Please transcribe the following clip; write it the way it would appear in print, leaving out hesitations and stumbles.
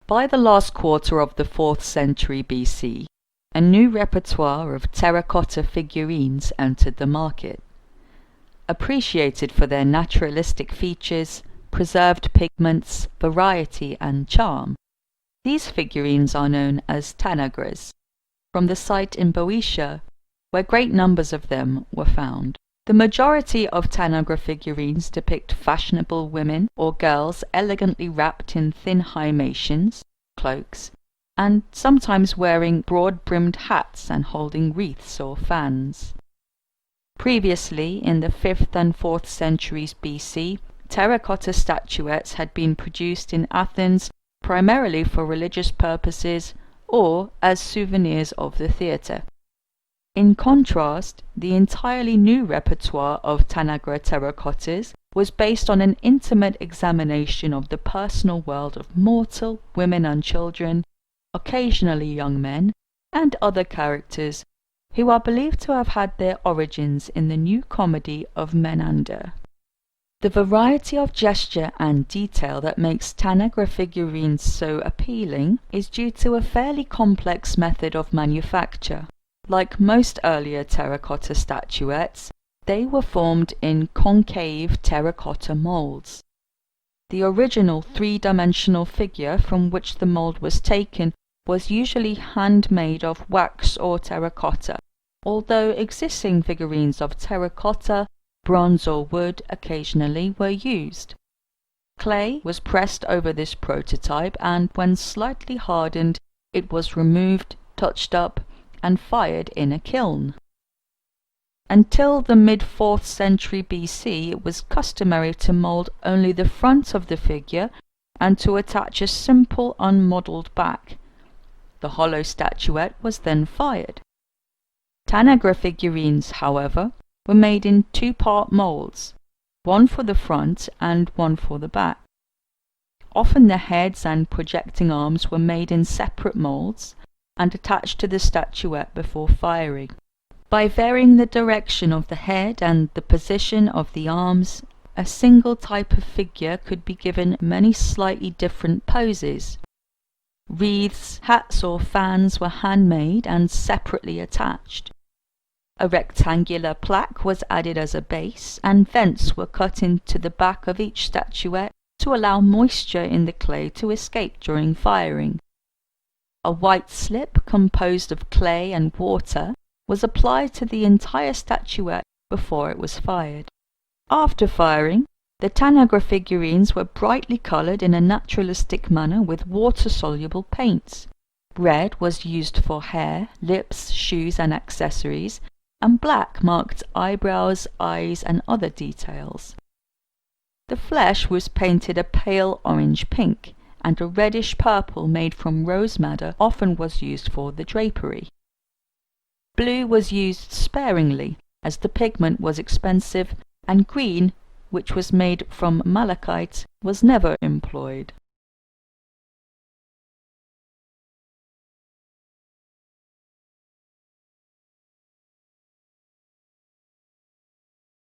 By the last quarter of the 4th century BC, a new repertoire of terracotta figurines entered the market. Appreciated for their naturalistic features, preserved pigments, variety and charm, these figurines are known as Tanagras, from the site in Boeotia, where great numbers of them were found. The majority of Tanagra figurines depict fashionable women or girls elegantly wrapped in thin himation, cloaks, and sometimes wearing broad-brimmed hats and holding wreaths or fans. Previously, in the 5th and 4th centuries BC, terracotta statuettes had been produced in Athens primarily for religious purposes or as souvenirs of the theatre. In contrast, the entirely new repertoire of Tanagra terracottas was based on an intimate examination of the personal world of mortal women and children, occasionally young men, and other characters who are believed to have had their origins in the new comedy of Menander. The variety of gesture and detail that makes Tanagra figurines so appealing is due to a fairly complex method of manufacture. Like most earlier terracotta statuettes, they were formed in concave terracotta molds. The original three-dimensional figure from which the mold was taken was usually handmade of wax or terracotta, although existing figurines of terracotta, bronze or wood occasionally were used. Clay was pressed over this prototype, and when slightly hardened, it was removed, touched up, and fired in a kiln. Until the mid-4th century BC, it was customary to mould only the front of the figure and to attach a simple unmodelled back. The hollow statuette was then fired. Tanagra figurines, however, were made in two-part moulds, one for the front and one for the back. Often the heads and projecting arms were made in separate moulds and attached to the statuette before firing. By varying the direction of the head and the position of the arms, a single type of figure could be given many slightly different poses. Wreaths, hats or fans were handmade and separately attached. A rectangular plaque was added as a base, and vents were cut into the back of each statuette to allow moisture in the clay to escape during firing. A white slip composed of clay and water was applied to the entire statuette before it was fired. After firing, the Tanagra figurines were brightly coloured in a naturalistic manner with water-soluble paints. Red was used for hair, lips, shoes and accessories, and black marked eyebrows, eyes and other details. The flesh was painted a pale orange-pink, and a reddish purple made from rose madder often was used for the drapery. Blue was used sparingly, as the pigment was expensive, and green, which was made from malachite, was never employed.